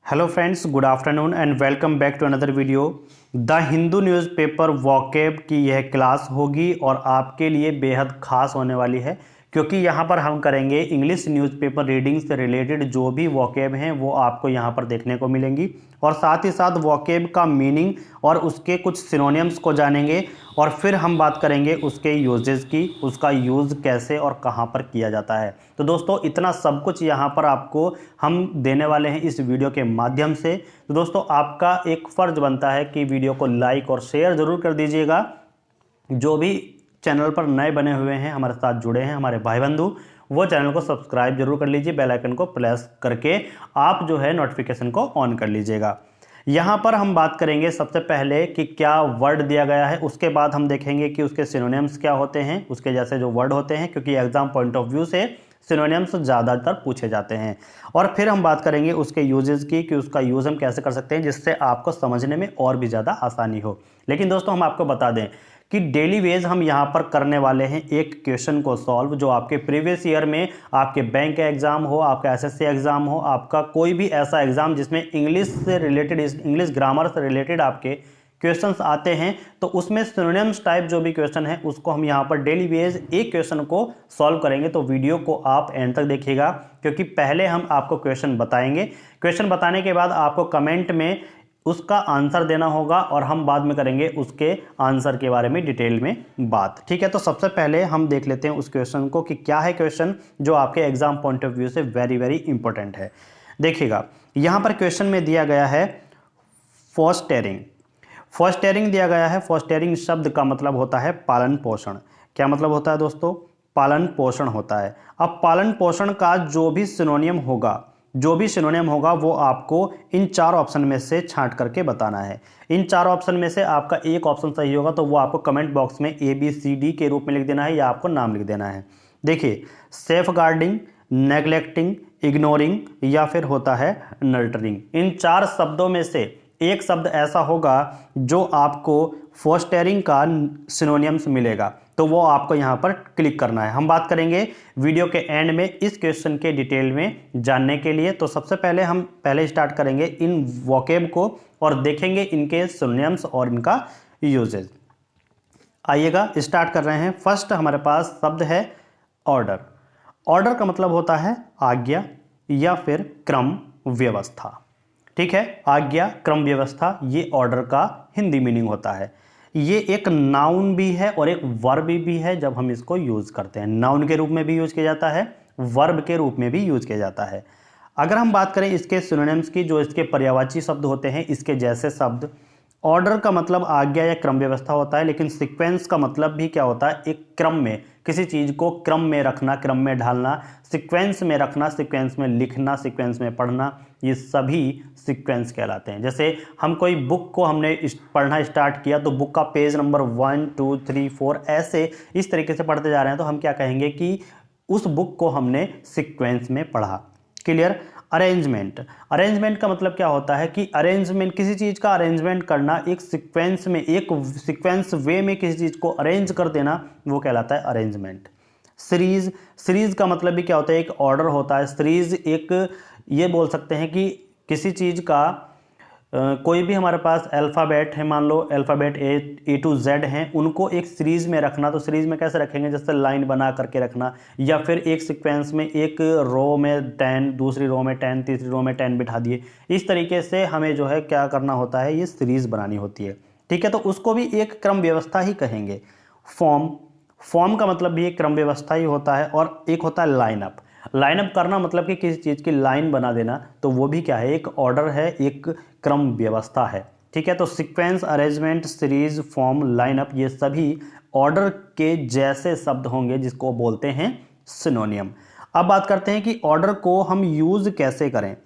Hello friends, good afternoon and welcome back to another video. The Hindu newspaper vocab की यह class होगी और आपके लिए बेहद खास होने वाली है, क्योंकि यहाँ पर हम करेंगे इंग्लिश न्यूज़पेपर रीडिंग से रिलेटेड जो भी वोकैब हैं वो आपको यहाँ पर देखने को मिलेंगी, और साथ ही साथ वोकैब का मीनिंग और उसके कुछ सिनोनिम्स को जानेंगे, और फिर हम बात करेंगे उसके यूजेस की, उसका यूज़ कैसे और कहाँ पर किया जाता है। तो दोस्तों, इतना सब कुछ यहाँ पर आपको हम देने वाले हैं इस वीडियो के माध्यम से। तो दोस्तों, आपका एक फ़र्ज़ बनता है कि वीडियो को लाइक और शेयर ज़रूर कर दीजिएगा। जो भी चैनल पर नए बने हुए हैं, हमारे साथ जुड़े हैं हमारे भाई बंधु, वो चैनल को सब्सक्राइब जरूर कर लीजिए, बेल आइकन को प्रेस करके आप जो है नोटिफिकेशन को ऑन कर लीजिएगा। यहाँ पर हम बात करेंगे सबसे पहले कि क्या वर्ड दिया गया है, उसके बाद हम देखेंगे कि उसके सिनोनिम्स क्या होते हैं, उसके जैसे जो वर्ड होते हैं, क्योंकि एग्जाम पॉइंट ऑफ व्यू से सिनोनिम्स ज़्यादातर पूछे जाते हैं। और फिर हम बात करेंगे उसके यूजेस की कि उसका यूज़ हम कैसे कर सकते हैं जिससे आपको समझने में और भी ज़्यादा आसानी हो। लेकिन दोस्तों, हम आपको बता दें कि डेली वेज हम यहाँ पर करने वाले हैं एक क्वेश्चन को सॉल्व, जो आपके प्रीवियस ईयर में आपके बैंक का एग्जाम हो, आपका एसएससी एग्जाम हो, आपका कोई भी ऐसा एग्जाम जिसमें इंग्लिश से रिलेटेड, इंग्लिश ग्रामर से रिलेटेड आपके क्वेश्चंस आते हैं, तो उसमें सिनोनिम्स टाइप जो भी क्वेश्चन है उसको हम यहाँ पर डेली बेस एक क्वेश्चन को सॉल्व करेंगे। तो वीडियो को आप एंड तक देखिएगा, क्योंकि पहले हम आपको क्वेश्चन बताएंगे, क्वेश्चन बताने के बाद आपको कमेंट में उसका आंसर देना होगा, और हम बाद में करेंगे उसके आंसर के बारे में डिटेल में बात। ठीक है, तो सबसे पहले हम देख लेते हैं उस क्वेश्चन को कि क्या है क्वेश्चन जो आपके एग्जाम पॉइंट ऑफ व्यू से वेरी वेरी इंपॉर्टेंट है। देखिएगा, यहाँ पर क्वेश्चन में दिया गया है फॉस्टेरिंग। फॉस्टेरिंग दिया गया है। फॉस्टेरिंग शब्द का मतलब होता है पालन पोषण। क्या मतलब होता है दोस्तों? पालन पोषण होता है। अब पालन पोषण का जो भी सिनोनियम होगा वो आपको इन चार ऑप्शन में से छांट करके बताना है। इन चार ऑप्शन में से आपका एक ऑप्शन सही होगा तो वो आपको कमेंट बॉक्स में ABCD के रूप में लिख देना है, या आपको नाम लिख देना है। देखिए, सेफ गार्डिंग, नेग्लेक्टिंग, इग्नोरिंग, या फिर होता है नर्टरिंग। इन चार शब्दों में से एक शब्द ऐसा होगा जो आपको फॉस्टेरिंग का सिनोनिम्स मिलेगा, तो वो आपको यहाँ पर क्लिक करना है। हम बात करेंगे वीडियो के एंड में इस क्वेश्चन के डिटेल में जानने के लिए। तो सबसे पहले हम स्टार्ट करेंगे इन वोकैब को और देखेंगे इनके सिनोनिम्स और इनका यूजेज। आइएगा, स्टार्ट कर रहे हैं। फर्स्ट हमारे पास शब्द है ऑर्डर। ऑर्डर का मतलब होता है आज्ञा या फिर क्रम व्यवस्था। ठीक है, आज्ञा, क्रम व्यवस्था, ये ऑर्डर का हिंदी मीनिंग होता है। ये एक नाउन भी है और एक वर्ब भी है। जब हम इसको यूज करते हैं, नाउन के रूप में भी यूज किया जाता है, वर्ब के रूप में भी यूज किया जाता है। अगर हम बात करें इसके सिनोनिम्स की, जो इसके पर्यायवाची शब्द होते हैं, इसके जैसे शब्द, ऑर्डर का मतलब आज्ञा या क्रम व्यवस्था होता है, लेकिन सीक्वेंस का मतलब भी क्या होता है? एक क्रम में, किसी चीज को क्रम में रखना, क्रम में ढालना, सीक्वेंस में रखना, सीक्वेंस में लिखना, सीक्वेंस में पढ़ना, ये सभी सीक्वेंस कहलाते हैं। जैसे हम कोई बुक को हमने पढ़ना स्टार्ट किया तो बुक का पेज नंबर 1 2 3 4 ऐसे इस तरीके से पढ़ते जा रहे हैं, तो हम क्या कहेंगे कि उस बुक को हमने सीक्वेंस में पढ़ा। क्लियर? अरेंजमेंट। अरेंजमेंट का मतलब क्या होता है कि अरेंजमेंट, किसी चीज़ का अरेंजमेंट करना, एक सीक्वेंस में, एक सीक्वेंस वे में किसी चीज़ को अरेंज कर देना, वो कहलाता है अरेंजमेंट। सीरीज। सीरीज का मतलब भी क्या होता है? एक ऑर्डर होता है। सीरीज एक, ये बोल सकते हैं कि किसी चीज़ का कोई भी हमारे पास अल्फ़ाबेट है, मान लो अल्फ़ाबेट A to Z हैं, उनको एक सीरीज़ में रखना। तो सीरीज़ में कैसे रखेंगे? जैसे लाइन बना करके रखना, या फिर एक सीक्वेंस में एक रो में 10, दूसरी रो में 10, तीसरी रो में 10 बिठा दिए। इस तरीके से हमें जो है क्या करना होता है, ये सीरीज़ बनानी होती है। ठीक है, तो उसको भी एक क्रम व्यवस्था ही कहेंगे। फॉर्म। फॉर्म का मतलब भी एक क्रम व्यवस्था ही होता है। और एक होता है लाइनअप। लाइनअप करना मतलब कि किसी चीज़ की लाइन बना देना, तो वो भी क्या है? एक ऑर्डर है, एक क्रम व्यवस्था है। ठीक है, तो sequence, arrangement, series, form, lineup, ये सभी ऑर्डर के जैसे शब्द होंगे जिसको बोलते हैं सिनोनियम। अब बात करते हैं कि ऑर्डर को हम यूज कैसे करें।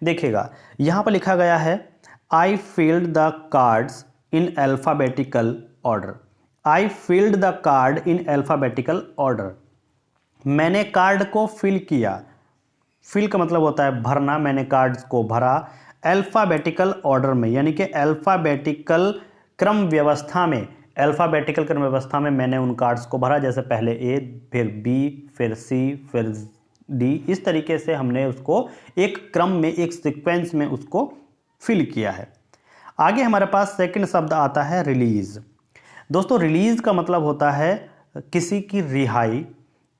देखिएगा, यहां पर लिखा गया है I filled the cards in alphabetical order. I filled the card in alphabetical order. मैंने कार्ड को फिल किया। फिल का मतलब होता है भरना। मैंने कार्ड्स को भरा अल्फाबेटिकल ऑर्डर में, यानी कि अल्फाबेटिकल क्रम व्यवस्था में। अल्फाबेटिकल क्रम व्यवस्था में मैंने उन कार्ड्स को भरा, जैसे पहले A, फिर B, फिर C, फिर डी, इस तरीके से हमने उसको एक क्रम में, एक सीक्वेंस में उसको फिल किया है। आगे हमारे पास सेकंड शब्द आता है रिलीज। दोस्तों रिलीज का मतलब होता है किसी की रिहाई,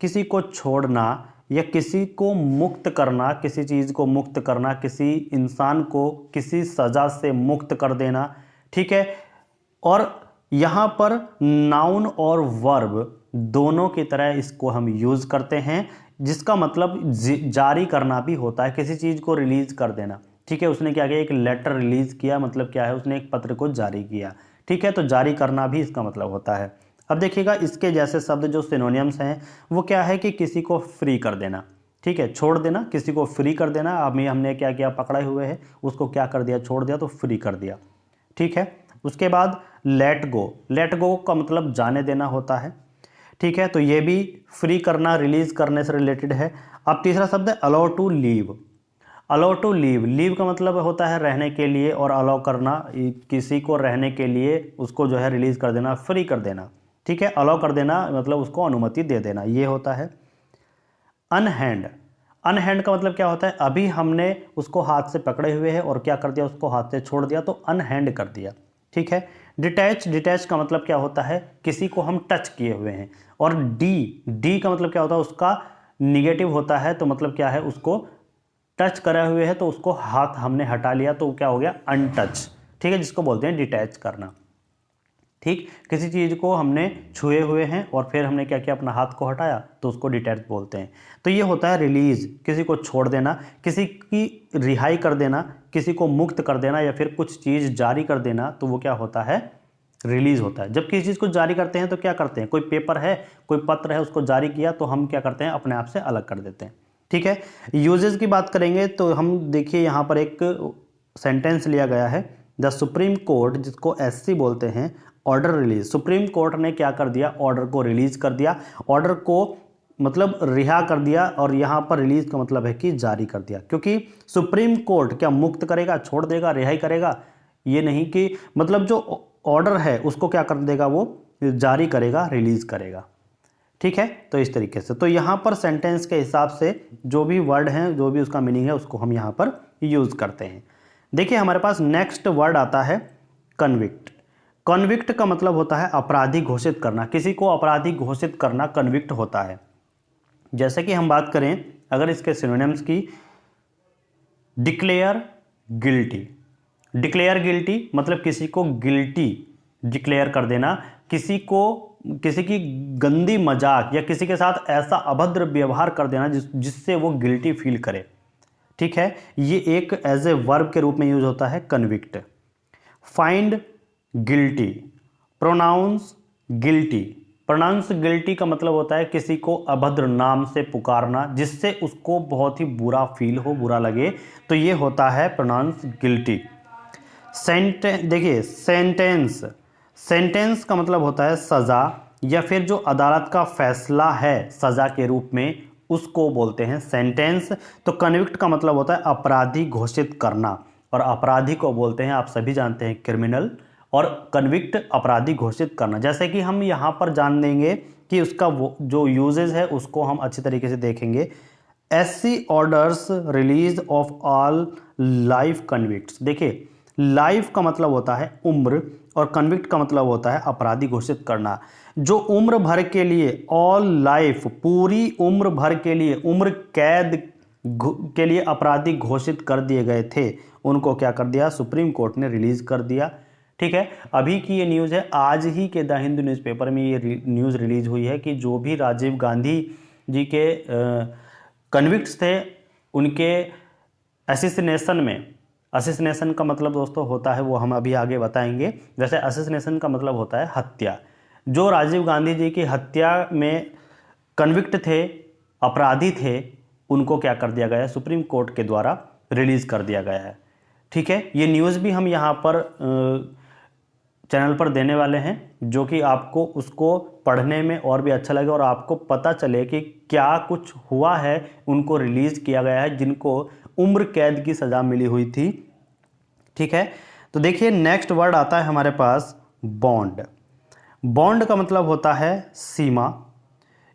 किसी को छोड़ना या किसी को मुक्त करना, किसी चीज़ को मुक्त करना, किसी इंसान को किसी सज़ा से मुक्त कर देना। ठीक है, और यहाँ पर नाउन और वर्ब दोनों की तरह इसको हम यूज़ करते हैं, जिसका मतलब जारी करना भी होता है, किसी चीज़ को रिलीज़ कर देना। ठीक है, उसने क्या किया, एक लेटर रिलीज़ किया, मतलब क्या है, उसने एक पत्र को जारी किया। ठीक है, तो जारी करना भी इसका मतलब होता है। अब देखिएगा इसके जैसे शब्द जो सिनोनिम्स हैं वो क्या है कि किसी को फ्री कर देना। ठीक है, छोड़ देना, किसी को फ्री कर देना। अब हमने क्या किया, पकड़े हुए हैं उसको क्या कर दिया, छोड़ दिया, तो फ्री कर दिया। ठीक है, उसके बाद लेट गो। लेट गो का मतलब जाने देना होता है। ठीक है, तो ये भी फ्री करना, रिलीज करने से रिलेटेड है। अब तीसरा शब्द है allow to leave. Allow to leave, leave का मतलब होता है रहने के लिए, और अलाउ करना, किसी को रहने के लिए उसको जो है रिलीज कर देना, फ्री कर देना। ठीक है, अलाउ कर देना मतलब उसको अनुमति दे देना, ये होता है। अनहैंड, अनहैंड का मतलब क्या होता है, अभी हमने उसको हाथ से पकड़े हुए हैं और क्या कर दिया, उसको हाथ से छोड़ दिया, तो अनहैंड कर दिया। ठीक है, डिटैच, डिटैच का मतलब क्या होता है, किसी को हम टच किए हुए हैं। और डी, डी का मतलब क्या होता है, उसका निगेटिव होता है, तो मतलब क्या है, उसको टच करे हुए है तो उसको हाथ हमने हटा लिया, तो क्या हो गया, अनटच। ठीक है, जिसको बोलते हैं डिटैच करना। ठीक, किसी चीज़ को हमने छुए हुए हैं और फिर हमने क्या किया, अपना हाथ को हटाया, तो उसको डिटैच बोलते हैं। तो ये होता है रिलीज, किसी को छोड़ देना, किसी की रिहाई कर देना, किसी को मुक्त कर देना, या फिर कुछ चीज़ जारी कर देना, तो वो क्या होता है, रिलीज होता है। जब किसी चीज़ को जारी करते हैं तो क्या करते हैं, कोई पेपर है, कोई पत्र है, उसको जारी किया, तो हम क्या करते हैं, अपने आप से अलग कर देते हैं। ठीक है, यूजेस की बात करेंगे तो हम देखिए यहाँ पर एक सेंटेंस लिया गया है, द सुप्रीम कोर्ट, जिसको एससी बोलते हैं, ऑर्डर रिलीज। सुप्रीम कोर्ट ने क्या कर दिया, ऑर्डर को रिलीज कर दिया, ऑर्डर को मतलब रिहा कर दिया, और यहाँ पर रिलीज का मतलब है कि जारी कर दिया। क्योंकि सुप्रीम कोर्ट क्या मुक्त करेगा, छोड़ देगा, रिहाई करेगा, ये नहीं कि मतलब जो ऑर्डर है उसको क्या कर देगा, वो जारी करेगा, रिलीज करेगा। ठीक है, तो इस तरीके से, तो यहाँ पर सेंटेंस के हिसाब से जो भी वर्ड हैं, जो भी उसका मीनिंग है, उसको हम यहाँ पर यूज करते हैं। देखिए हमारे पास नेक्स्ट वर्ड आता है कन्विक्ट। कन्विक्ट का मतलब होता है अपराधी घोषित करना, किसी को अपराधी घोषित करना कन्विक्ट होता है। जैसे कि हम बात करें अगर इसके सिनोनिम्स की, डिक्लेयर गिल्टी। डिक्लेयर गिल्टी मतलब किसी को गिल्टी डिक्लेयर कर देना, किसी को, किसी की गंदी मजाक या किसी के साथ ऐसा अभद्र व्यवहार कर देना जिससे वो गिल्टी फील करे। ठीक है, ये एक एज ए वर्ब के रूप में यूज होता है convict. Find guilty, pronounce guilty. Pronounce guilty का मतलब होता है किसी को अभद्र नाम से पुकारना जिससे उसको बहुत ही बुरा फील हो, बुरा लगे, तो ये होता है प्रोनाउंस गिल्टी। देखिए सेंटेंस, सेंटेंस का मतलब होता है सज़ा या फिर जो अदालत का फैसला है सज़ा के रूप में, उसको बोलते हैं सेंटेंस। तो कन्विक्ट का मतलब होता है अपराधी घोषित करना, और अपराधी को बोलते हैं, आप सभी जानते हैं, क्रिमिनल, और कन्विक्ट अपराधी घोषित करना। जैसे कि हम यहाँ पर जान देंगे कि उसका वो जो यूजेज है उसको हम अच्छी तरीके से देखेंगे। SC orders release of all life convicts. देखिए लाइफ का मतलब होता है उम्र, और कन्विक्ट का मतलब होता है अपराधी घोषित करना। जो उम्र भर के लिए, ऑल लाइफ, पूरी उम्र भर के लिए, उम्र कैद के लिए अपराधी घोषित कर दिए गए थे, उनको क्या कर दिया, सुप्रीम कोर्ट ने रिलीज कर दिया। ठीक है, अभी की ये न्यूज़ है, आज ही के द हिंदू न्यूज़पेपर में ये न्यूज़ रिलीज हुई है कि जो भी राजीव गांधी जी के कन्विक्ट्स थे, उनके असिसिनेशन में, असिसिनेशन का मतलब दोस्तों होता है, वो हम अभी आगे बताएंगे। वैसे असिसिनेशन का मतलब होता है हत्या। जो राजीव गांधी जी की हत्या में कन्विक्ट थे, अपराधी थे, उनको क्या कर दिया गया है, सुप्रीम कोर्ट के द्वारा रिलीज कर दिया गया है। ठीक है, ये न्यूज़ भी हम यहाँ पर चैनल पर देने वाले हैं, जो कि आपको उसको पढ़ने में और भी अच्छा लगे और आपको पता चले कि क्या कुछ हुआ है, उनको रिलीज़ किया गया है जिनको उम्र कैद की सज़ा मिली हुई थी। ठीक है, तो देखिए नेक्स्ट वर्ड आता है हमारे पास बॉन्ड। बॉन्ड का मतलब होता है सीमा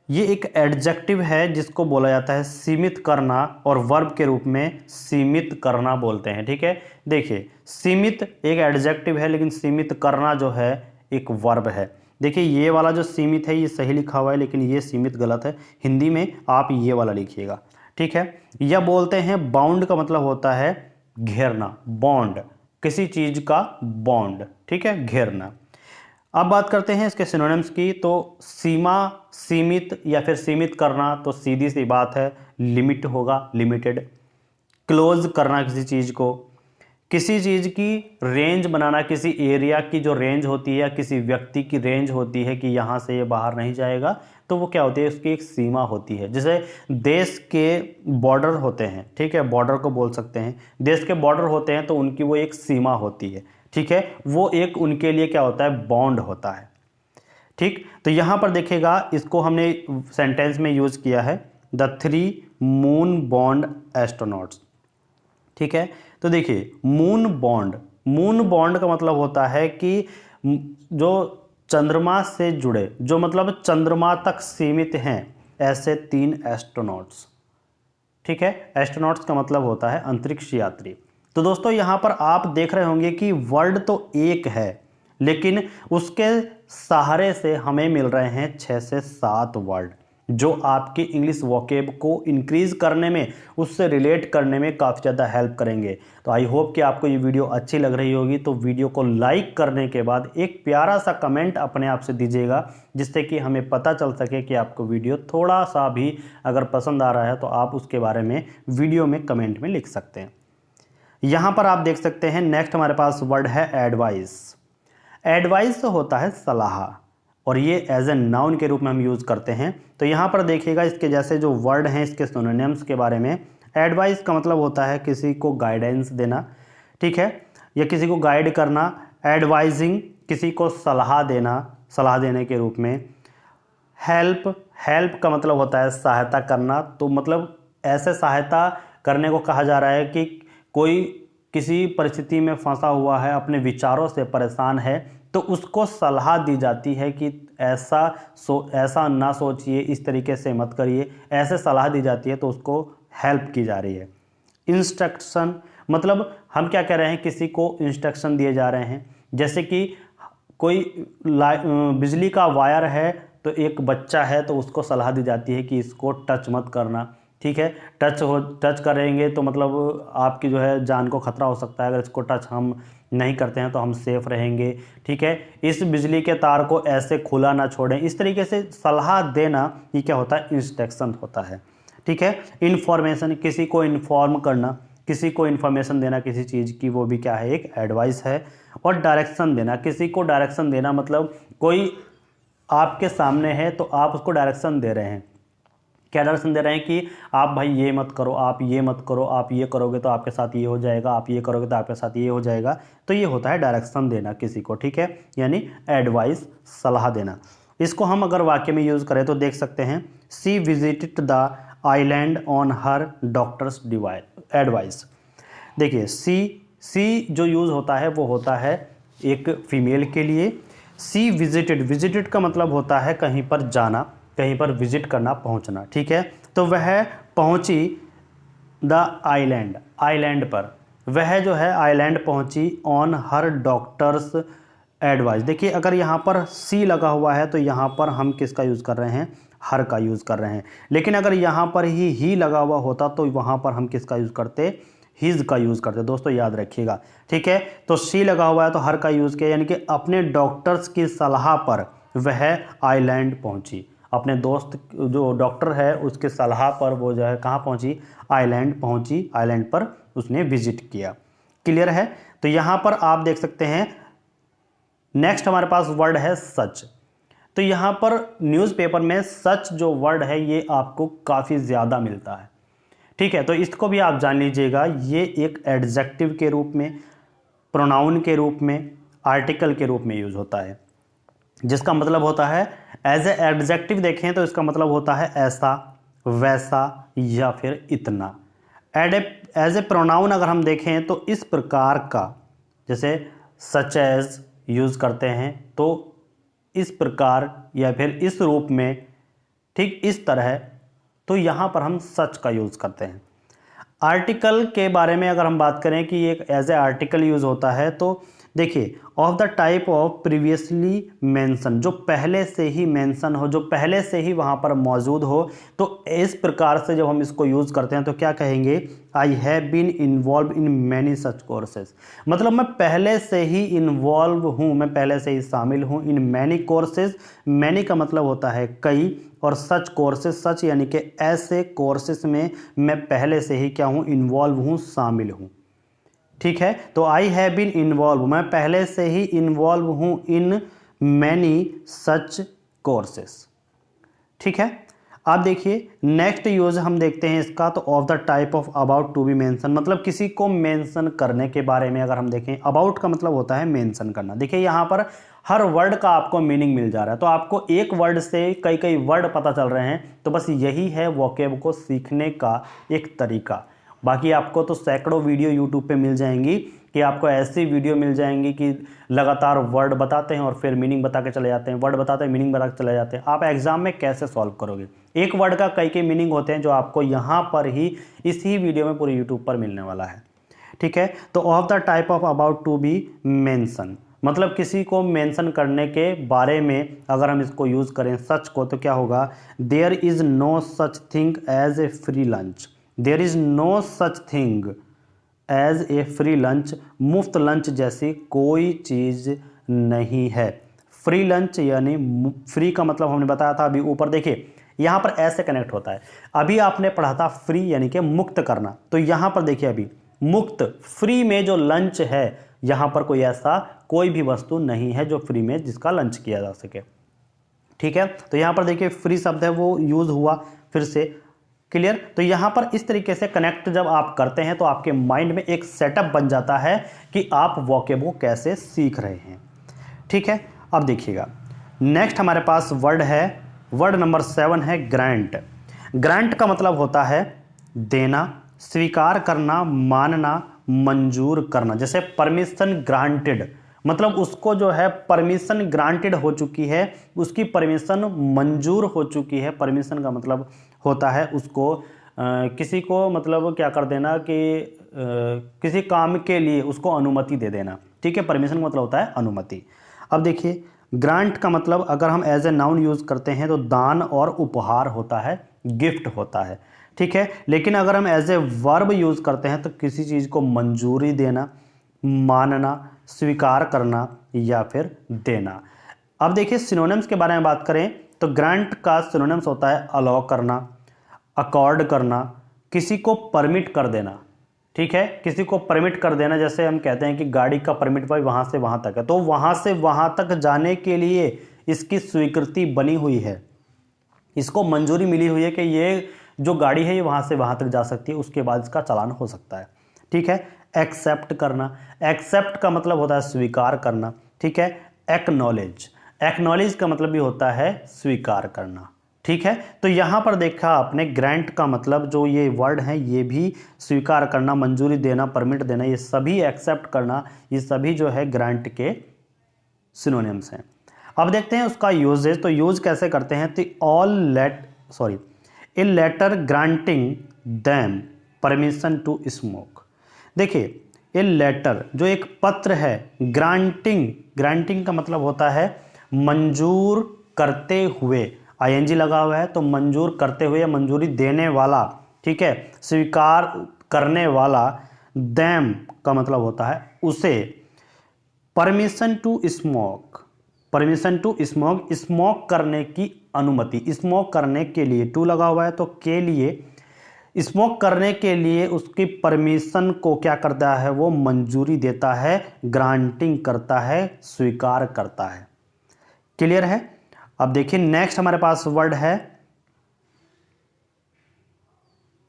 ये एक एडजेक्टिव है जिसको बोला जाता है सीमित करना, और वर्ब के रूप में सीमित करना बोलते हैं। ठीक है, देखिए सीमित एक एडजेक्टिव है, लेकिन सीमित करना जो है एक वर्ब है। देखिए ये वाला जो सीमित है ये सही लिखा हुआ है, लेकिन ये सीमित गलत है। हिंदी में आप ये वाला लिखिएगा। ठीक है, या बोलते हैं बाउंड का मतलब होता है घेरना, बॉन्ड, किसी चीज का बॉन्ड। ठीक है, घेरना। अब बात करते हैं इसके सिनोनिम्स की। तो सीमा, सीमित या फिर सीमित करना, तो सीधी सी बात है लिमिट होगा, लिमिटेड। क्लोज करना किसी चीज़ को, किसी चीज़ की रेंज बनाना, किसी एरिया की जो रेंज होती है या किसी व्यक्ति की रेंज होती है कि यहाँ से ये बाहर नहीं जाएगा, तो वो क्या होती है, उसकी एक सीमा होती है। जैसे देश के बॉर्डर होते हैं, ठीक है, बॉर्डर को बोल सकते हैं, देश के बॉर्डर होते हैं तो उनकी वो एक सीमा होती है। ठीक है, वो एक उनके लिए क्या होता है, बॉन्ड होता है। ठीक, तो यहां पर देखिएगा इसको हमने सेंटेंस में यूज किया है, द 3 मून बॉन्ड एस्ट्रोनॉट्स। ठीक है, तो देखिए मून बॉन्ड, मून बॉन्ड का मतलब होता है कि जो चंद्रमा से जुड़े, जो मतलब चंद्रमा तक सीमित हैं, ऐसे 3 एस्ट्रोनॉट्स। ठीक है, एस्ट्रोनॉट्स का मतलब होता है अंतरिक्ष यात्री। तो दोस्तों यहां पर आप देख रहे होंगे कि वर्ड तो एक है, लेकिन उसके सहारे से हमें मिल रहे हैं 6 से 7 वर्ड, जो आपकी इंग्लिश वोकेब को इंक्रीज करने में, उससे रिलेट करने में काफ़ी ज़्यादा हेल्प करेंगे। तो आई होप कि आपको ये वीडियो अच्छी लग रही होगी। तो वीडियो को लाइक करने के बाद एक प्यारा सा कमेंट अपने आप से दीजिएगा, जिससे कि हमें पता चल सके कि आपको वीडियो थोड़ा सा भी अगर पसंद आ रहा है तो आप उसके बारे में वीडियो में कमेंट में लिख सकते हैं। यहाँ पर आप देख सकते हैं नेक्स्ट हमारे पास वर्ड है एडवाइस। एडवाइस तो होता है सलाह, और ये एज ए नाउन के रूप में हम यूज़ करते हैं। तो यहाँ पर देखिएगा इसके जैसे जो वर्ड हैं इसके सिनोनिम्स के बारे में। एडवाइस का मतलब होता है किसी को गाइडेंस देना, ठीक है, या किसी को गाइड करना। एडवाइजिंग, किसी को सलाह देना, सलाह देने के रूप में। हेल्प, हेल्प का मतलब होता है सहायता करना। तो मतलब ऐसे सहायता करने को कहा जा रहा है कि कोई किसी परिस्थिति में फंसा हुआ है, अपने विचारों से परेशान है, तो उसको सलाह दी जाती है कि ऐसा ना सोचिए, इस तरीके से मत करिए, ऐसे सलाह दी जाती है, तो उसको हेल्प की जा रही है। इंस्ट्रक्शन, मतलब हम क्या कह रहे हैं, किसी को इंस्ट्रक्शन दिए जा रहे हैं। जैसे कि कोई बिजली का वायर है, तो एक बच्चा है तो उसको सलाह दी जाती है कि इसको टच मत करना। ठीक है, टच करेंगे तो मतलब आपकी जो है जान को खतरा हो सकता है, अगर इसको टच हम नहीं करते हैं तो हम सेफ रहेंगे। ठीक है, इस बिजली के तार को ऐसे खुला ना छोड़ें, इस तरीके से सलाह देना, ये क्या होता है, इंस्ट्रक्शन होता है। ठीक है, इन्फॉर्मेशन, किसी को इन्फॉर्म करना, किसी को इन्फॉर्मेशन देना किसी चीज़ की, वो भी क्या है, एक एडवाइस है। और डायरेक्शन देना, किसी को डायरेक्शन देना, मतलब कोई आपके सामने है तो आप उसको डायरेक्शन दे रहे हैं। क्या डायरेक्शन दे रहे हैं कि आप भाई ये मत करो, आप ये मत करो, आप ये करोगे तो आपके साथ ये हो जाएगा, आप ये करोगे तो आपके साथ ये हो जाएगा। तो ये होता है डायरेक्शन देना किसी को। ठीक है, यानी एडवाइस, सलाह देना। इसको हम अगर वाक्य में यूज़ करें तो देख सकते हैं, she visited the island on her doctor's advice. देखिए सी जो यूज़ होता है वो होता है एक फीमेल के लिए। सी विजिटेड, विजिटेड का मतलब होता है कहीं पर जाना, कहीं पर विजिट करना, पहुंचना। ठीक है, तो वह पहुंची द आइलैंड, आइलैंड पर, वह जो है आइलैंड पहुंची ऑन हर डॉक्टर्स एडवाइस। देखिए अगर यहाँ पर सी लगा हुआ है तो यहाँ पर हम किसका यूज़ कर रहे हैं, हर का यूज़ कर रहे हैं। लेकिन अगर यहाँ पर ही लगा हुआ होता तो वहाँ पर हम किसका यूज़ करते, हिज का यूज़ करते। दोस्तों याद रखिएगा। ठीक है, तो सी लगा हुआ है तो हर का यूज़ किया, यानी कि अपने डॉक्टर्स की सलाह पर वह आइलैंड पहुंची। अपने दोस्त जो डॉक्टर है उसके सलाह पर वो जो है कहाँ पहुंची, आइलैंड पहुंची, आइलैंड पर उसने विजिट किया। क्लियर है, तो यहाँ पर आप देख सकते हैं नेक्स्ट हमारे पास वर्ड है सच। तो यहाँ पर न्यूज़पेपर में सच जो वर्ड है ये आपको काफ़ी ज़्यादा मिलता है। ठीक है, तो इसको भी आप जान लीजिएगा, ये एक एडजेक्टिव के रूप में, प्रोनाउन के रूप में, आर्टिकल के रूप में यूज़ होता है, जिसका मतलब होता है एज ए एडजेक्टिव देखें तो इसका मतलब होता है ऐसा, वैसा या फिर इतना। एज ए प्रोनाउन अगर हम देखें तो इस प्रकार का, जैसे सच एज यूज़ करते हैं तो इस प्रकार या फिर इस रूप में ठीक इस तरह, तो यहाँ पर हम सच का यूज़ करते हैं। आर्टिकल के बारे में अगर हम बात करें कि एक एज ए आर्टिकल यूज़ होता है, तो देखिए of the type of previously mention, जो पहले से ही मेंशन हो, जो पहले से ही वहाँ पर मौजूद हो, तो इस प्रकार से जब हम इसको यूज़ करते हैं तो क्या कहेंगे, I have been involve in many such courses, मतलब मैं पहले से ही इन्वॉल्व हूँ, मैं पहले से ही शामिल हूँ इन मैनी कोर्सेज। मैनी का मतलब होता है कई, और सच कोर्सेज, सच यानी कि ऐसे कोर्सेज में मैं पहले से ही क्या हूँ, इन्वॉल्व हूँ, शामिल हूँ। ठीक है, तो आई हैव बीन इन्वॉल्व, मैं पहले से ही इन्वॉल्व हूँ इन मैनी सच कोर्सेस। ठीक है, आप देखिए नेक्स्ट यूज हम देखते हैं इसका, तो of the type of about to be mention, मतलब किसी को मेंशन करने के बारे में अगर हम देखें, अबाउट का मतलब होता है मेंशन करना। देखिए यहाँ पर हर वर्ड का आपको मीनिंग मिल जा रहा है, तो आपको एक वर्ड से कई कई वर्ड पता चल रहे हैं, तो बस यही है वोकैब को सीखने का एक तरीका। बाकी आपको तो सैकड़ों वीडियो यूट्यूब पे मिल जाएंगी, कि आपको ऐसी वीडियो मिल जाएंगी कि लगातार वर्ड बताते हैं और फिर मीनिंग बता के चले जाते हैं, वर्ड बताते हैं मीनिंग बता के चले जाते हैं। आप एग्जाम में कैसे सॉल्व करोगे, एक वर्ड का कई कई मीनिंग होते हैं जो आपको यहाँ पर ही इसी वीडियो में पूरे यूट्यूब पर मिलने वाला है। ठीक है, तो of the type of about to be mention, मतलब किसी को मेंशन करने के बारे में अगर हम इसको यूज़ करें सच को, तो क्या होगा, there is no such thing as a free lunch, there is no such thing as a free lunch, मुफ्त लंच जैसी कोई चीज़ नहीं है। फ्री लंच यानी फ्री का मतलब हमने बताया था अभी ऊपर, देखिए यहाँ पर ऐसे कनेक्ट होता है। अभी आपने पढ़ा था फ्री यानी कि मुक्त करना, तो यहाँ पर देखिए अभी मुक्त, फ्री में जो लंच है, यहाँ पर कोई ऐसा कोई भी वस्तु नहीं है जो फ्री में जिसका लंच किया जा सके। ठीक है, तो यहाँ पर देखिए फ्री शब्द है वो यूज़ हुआ फिर से, क्लियर। तो यहाँ पर इस तरीके से कनेक्ट जब आप करते हैं तो आपके माइंड में एक सेटअप बन जाता है कि आप वोकैब को कैसे सीख रहे हैं। ठीक है, अब देखिएगा नेक्स्ट हमारे पास वर्ड है, वर्ड नंबर 7 है ग्रांट। ग्रांट का मतलब होता है देना, स्वीकार करना, मानना, मंजूर करना। जैसे परमिशन ग्रांटेड, मतलब उसको जो है परमिशन ग्रांटेड हो चुकी है, उसकी परमिशन मंजूर हो चुकी है। परमिशन का मतलब होता है उसको किसी को मतलब क्या कर देना कि किसी काम के लिए उसको अनुमति दे देना। ठीक है, परमिशन का मतलब होता है अनुमति। अब देखिए ग्रांट का मतलब अगर हम एज ए नाउन यूज़ करते हैं तो दान और उपहार होता है, गिफ्ट होता है। ठीक है, लेकिन अगर हम एज ए वर्ब यूज़ करते हैं तो किसी चीज़ को मंजूरी देना, मानना, स्वीकार करना या फिर देना। अब देखिए सिनोनिम्स के बारे में बात करें तो ग्रांट का सिनोनिम्स होता है अलाउ करना, अकॉर्ड करना, किसी को परमिट कर देना। ठीक है, किसी को परमिट कर देना, जैसे हम कहते हैं कि गाड़ी का परमिट भाई वहाँ से वहाँ तक है, तो वहाँ से वहाँ तक जाने के लिए इसकी स्वीकृति बनी हुई है, इसको मंजूरी मिली हुई है कि ये जो गाड़ी है ये वहाँ से वहाँ तक जा सकती है, उसके बाद इसका चालान हो सकता है। ठीक है, एक्सेप्ट करना, एक्सेप्ट का मतलब होता है स्वीकार करना। ठीक है, एक्नॉलेज, एक्नॉलेज का मतलब भी होता है स्वीकार करना। ठीक है, तो यहाँ पर देखा आपने ग्रांट का मतलब जो ये वर्ड है ये भी स्वीकार करना, मंजूरी देना, परमिट देना, ये सभी एक्सेप्ट करना, ये सभी जो है ग्रांट के सिनोनिम्स हैं। अब देखते हैं उसका यूजेज, तो यूज कैसे करते हैं, तो a letter granting them permission to smoke. देखिए ए लेटर जो एक पत्र है, ग्रांटिंग, ग्रांटिंग का मतलब होता है मंजूर करते हुए, आईएनजी लगा हुआ है तो मंजूर करते हुए, मंजूरी देने वाला। ठीक है, स्वीकार करने वाला, देम का मतलब होता है उसे, permission to smoke, permission to smoke, smoke करने की अनुमति, स्मोक करने के लिए, टू लगा हुआ है तो के लिए, स्मोक करने के लिए उसकी परमिशन को क्या करता है, वो मंजूरी देता है, ग्रांटिंग करता है, स्वीकार करता है। क्लियर है। अब देखिए नेक्स्ट हमारे पास वर्ड है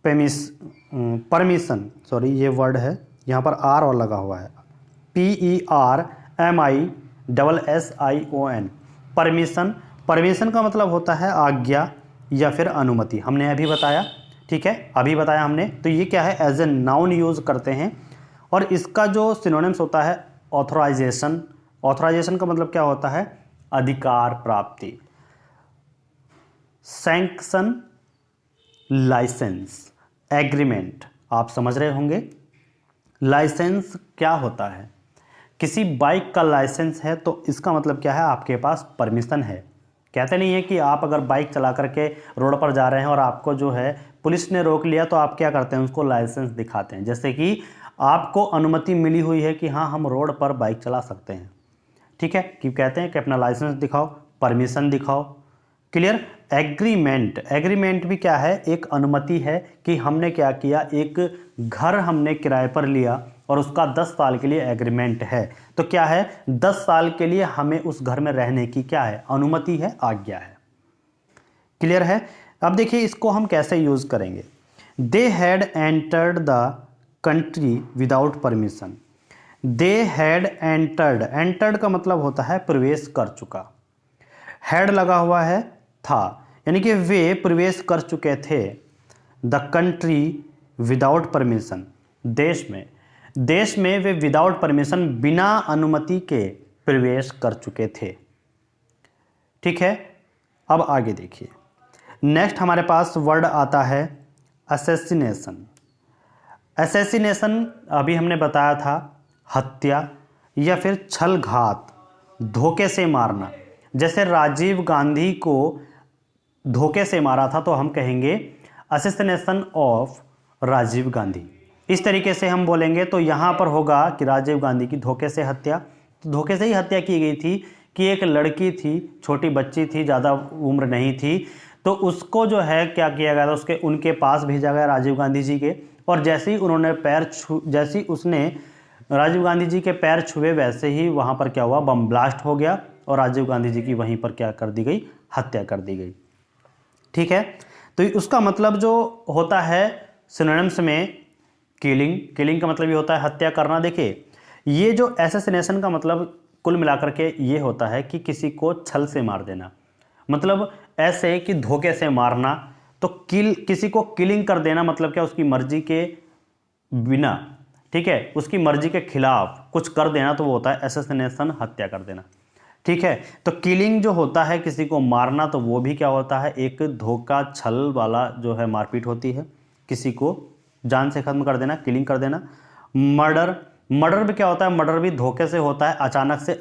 परमिशन, सॉरी ये वर्ड है यहाँ पर आर और लगा हुआ है, PERMISSION, परमिशन। परमिशन का मतलब होता है आज्ञा या फिर अनुमति, हमने अभी बताया। ठीक है, अभी बताया हमने, तो ये क्या है, एज ए नाउन यूज करते हैं। और इसका जो सिनोनिम्स होता है ऑथराइजेशन, ऑथराइजेशन का मतलब क्या होता है, अधिकार प्राप्ति। Sanction, licence, agreement. आप समझ रहे होंगे लाइसेंस क्या होता है। किसी बाइक का लाइसेंस है तो इसका मतलब क्या है, आपके पास परमिशन है। कहते नहीं है कि आप अगर बाइक चला करके रोड पर जा रहे हैं और आपको जो है पुलिस ने रोक लिया तो आप क्या करते हैं, उसको लाइसेंस दिखाते हैं, जैसे कि आपको अनुमति मिली हुई है कि हाँ हम रोड पर बाइक चला सकते हैं। ठीक है, कि कहते हैं कि अपना लाइसेंस दिखाओ, परमिशन दिखाओ। क्लियर। एग्रीमेंट, एग्रीमेंट भी क्या है, एक अनुमति है कि हमने क्या किया, एक घर हमने किराए पर लिया और उसका 10 साल के लिए एग्रीमेंट है। तो क्या है, 10 साल के लिए हमें उस घर में रहने की क्या है, अनुमति है, आज्ञा है। क्लियर है। अब देखिए इसको हम कैसे यूज करेंगे। They had entered the country without permission. They had entered, entered का मतलब होता है प्रवेश कर चुका। हैड लगा हुआ है था, यानी कि वे प्रवेश कर चुके थे द कंट्री विदाउट परमिशन, देश में वे विदाउट परमिशन, बिना अनुमति के प्रवेश कर चुके थे। ठीक है, अब आगे देखिए। नेक्स्ट हमारे पास वर्ड आता है असैसिनेशन। असैसिनेशन अभी हमने बताया था हत्या या फिर छल घात, धोखे से मारना। जैसे राजीव गांधी को धोखे से मारा था तो हम कहेंगे असैसिनेशन ऑफ राजीव गांधी। इस तरीके से हम बोलेंगे तो यहाँ पर होगा कि राजीव गांधी की धोखे से हत्या। तो धोखे से ही हत्या की गई थी कि एक लड़की थी, छोटी बच्ची थी, ज़्यादा उम्र नहीं थी, तो उसको जो है क्या किया गया था, उनके पास भेजा गया राजीव गांधी जी के, और जैसे ही उन्होंने जैसे ही उसने राजीव गांधी जी के पैर छुए वैसे ही वहाँ पर क्या हुआ, बम ब्लास्ट हो गया और राजीव गांधी जी की वहीं पर क्या कर दी गई, हत्या कर दी गई। ठीक है, तो उसका मतलब जो होता है सिनोनिम्स में किलिंग, किलिंग का मतलब ये होता है हत्या करना। देखिए ये जो असैसिनेशन का मतलब कुल मिलाकर के ये होता है कि किसी को छल से मार देना, मतलब ऐसे कि धोखे से मारना। तो किसी को किलिंग कर देना मतलब क्या, उसकी मर्जी के बिना, ठीक है, उसकी मर्जी के खिलाफ कुछ कर देना, तो वो होता है असैसिनेशन, हत्या कर देना। ठीक है, तो किलिंग जो होता है किसी को मारना, तो वो भी क्या होता है, एक धोखा छल वाला जो है मारपीट होती है, किसी को जान से खत्म कर देना, किलिंग कर देना। मर्डर, मर्डर भी क्या होता है, मर्डर भी धोखे से होता है, अचानक से,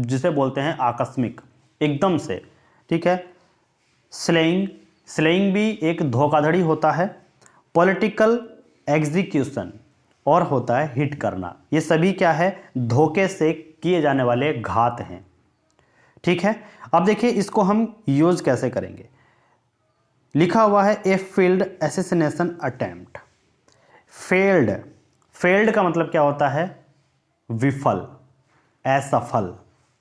जिसे बोलते हैं आकस्मिक, एकदम से। ठीक है। स्लेइंग, स्लेइंग भी एक धोखाधड़ी होता है। पॉलिटिकल एग्जीक्यूशन और होता है हिट करना। ये सभी क्या है, धोखे से किए जाने वाले घात हैं। ठीक है, अब देखिए इसको हम यूज कैसे करेंगे। लिखा हुआ है ए failed assassination attempt. Failed, failed का मतलब क्या होता है, विफल, असफल,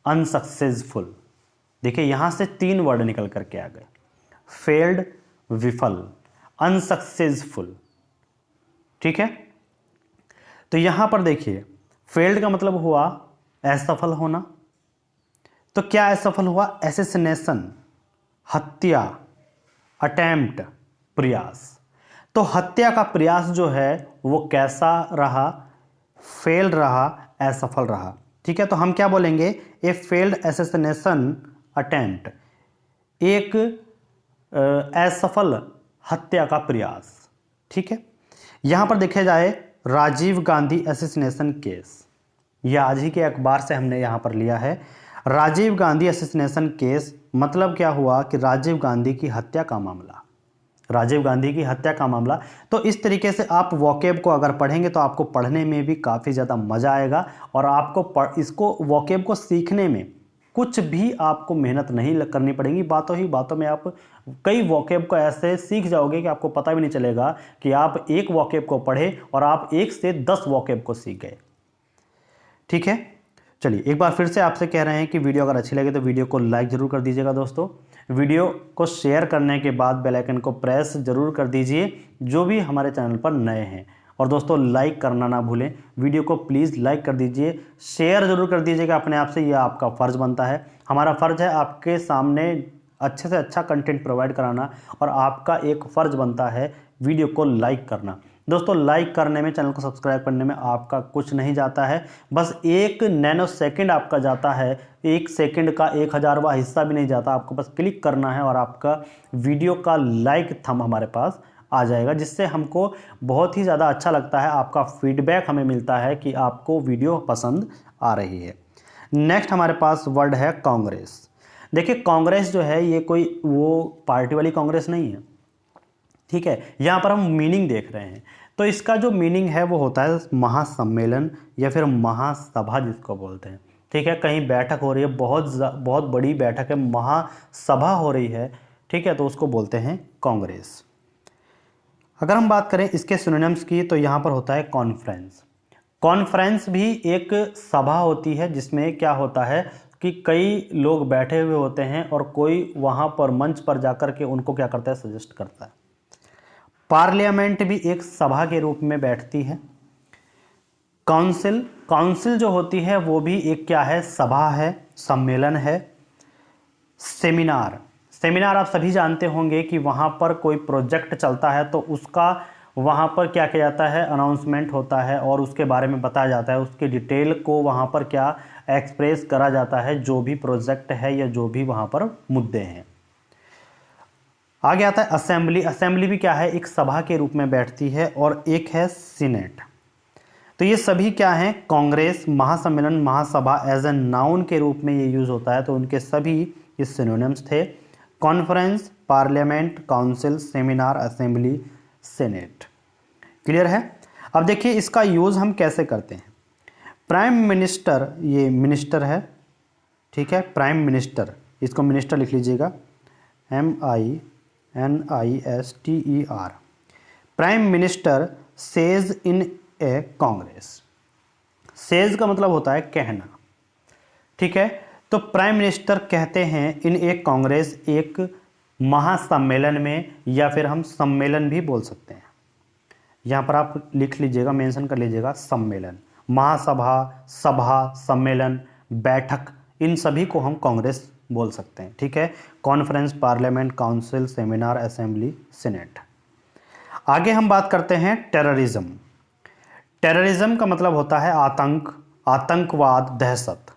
अनसक्सेसफुल। देखिए यहां से 3 वर्ड निकल करके आ गए, फेल्ड, विफल, अनसक्सेसफुल। ठीक है, तो यहां पर देखिए फेल्ड का मतलब हुआ असफल होना, तो क्या असफल हुआ, असैसिनेशन, हत्या, अटेम्प्ट, प्रयास। तो हत्या का प्रयास जो है वो कैसा रहा, फेल रहा, असफल रहा। ठीक है, तो हम क्या बोलेंगे, ए फेल्ड असैसिनेशन अटेम्प्ट, एक असफल हत्या का प्रयास। ठीक है, यहां पर देखा जाए राजीव गांधी असैसिनेशन केस, यह आज ही के अखबार से हमने यहां पर लिया है। राजीव गांधी असैसिनेशन केस मतलब क्या हुआ कि राजीव गांधी की हत्या का मामला, राजीव गांधी की हत्या का मामला। तो इस तरीके से आप वोकेब को अगर पढ़ेंगे तो आपको पढ़ने में भी काफ़ी ज़्यादा मज़ा आएगा, और आपको इसको वोकेब को सीखने में कुछ भी आपको मेहनत नहीं करनी पड़ेगी। बातों ही बातों में आप कई वोकेब को ऐसे सीख जाओगे कि आपको पता भी नहीं चलेगा कि आप एक वोकेब को पढ़े और आप 1 से 10 वोकेब को सीख गए। ठीक है, चलिए एक बार फिर से आपसे कह रहे हैं कि वीडियो अगर अच्छी लगे तो वीडियो को लाइक जरूर कर दीजिएगा दोस्तों। वीडियो को शेयर करने के बाद बेल आइकन को प्रेस जरूर कर दीजिए जो भी हमारे चैनल पर नए हैं। और दोस्तों लाइक करना ना भूलें, वीडियो को प्लीज़ लाइक कर दीजिए, शेयर जरूर कर दीजिएगा अपने आप से, यह आपका फ़र्ज़ बनता है। हमारा फ़र्ज़ है आपके सामने अच्छे से अच्छा कंटेंट प्रोवाइड कराना, और आपका एक फ़र्ज़ बनता है वीडियो को लाइक करना। दोस्तों लाइक करने में, चैनल को सब्सक्राइब करने में आपका कुछ नहीं जाता है, बस 1 नैनो सेकंड आपका जाता है, 1 सेकंड का 1000वां हिस्सा भी नहीं जाता। आपको बस क्लिक करना है और आपका वीडियो का लाइक थंब हमारे पास आ जाएगा, जिससे हमको बहुत ही ज़्यादा अच्छा लगता है। आपका फीडबैक हमें मिलता है कि आपको वीडियो पसंद आ रही है। नेक्स्ट हमारे पास वर्ड है कांग्रेस। देखिए कांग्रेस जो है ये कोई वो पार्टी वाली कांग्रेस नहीं है, ठीक है। यहाँ पर हम मीनिंग देख रहे हैं, तो इसका जो मीनिंग है वो होता है महासम्मेलन या फिर महासभा जिसको बोलते हैं, ठीक है। कहीं बैठक हो रही है, बहुत बड़ी बैठक है, महासभा हो रही है, ठीक है, तो उसको बोलते हैं कांग्रेस। अगर हम बात करें इसके सिनोनिम्स की तो यहाँ पर होता है कॉन्फ्रेंस। कॉन्फ्रेंस भी एक सभा होती है जिसमें क्या होता है कि कई लोग बैठे हुए होते हैं और कोई वहाँ पर मंच पर जाकर के उनको क्या करता है, सजेस्ट करता है। पार्लियामेंट भी एक सभा के रूप में बैठती है। काउंसिल जो होती है वो भी एक क्या है, सभा है, सम्मेलन है। सेमिनार आप सभी जानते होंगे कि वहाँ पर कोई प्रोजेक्ट चलता है तो उसका वहाँ पर क्या किया जाता है, अनाउंसमेंट होता है और उसके बारे में बताया जाता है, उसके डिटेल को वहाँ पर क्या एक्सप्रेस करा जाता है, जो भी प्रोजेक्ट है या जो भी वहाँ पर मुद्दे हैं। आगे आता है असेंबली भी क्या है, एक सभा के रूप में बैठती है। और एक है सीनेट। तो ये सभी क्या हैं, कांग्रेस, महासम्मेलन, महासभा एज ए नाउन के रूप में ये यूज होता है, तो उनके सभी ये सिनोनिम्स थे। Conference, parliament, council, seminar, assembly, senate. Clear है। अब देखिए इसका यूज हम कैसे करते हैं। प्राइम मिनिस्टर, ये मिनिस्टर है, ठीक है, प्राइम मिनिस्टर, इसको मिनिस्टर लिख लीजिएगा, MINISTER। Prime minister says in A Congress. Says का मतलब होता है कहना, ठीक है। तो प्राइम मिनिस्टर कहते हैं इन एक कांग्रेस, एक महासम्मेलन में, या फिर हम सम्मेलन भी बोल सकते हैं। यहाँ पर आप लिख लीजिएगा, मेंशन कर लीजिएगा, सम्मेलन, महासभा, सभा, सम्मेलन, बैठक, इन सभी को हम कांग्रेस बोल सकते हैं, ठीक है। Conference, parliament, council, seminar, assembly, senate. आगे हम बात करते हैं टेररिज्म। टेररिज्म का मतलब होता है आतंक, आतंकवाद, दहशत।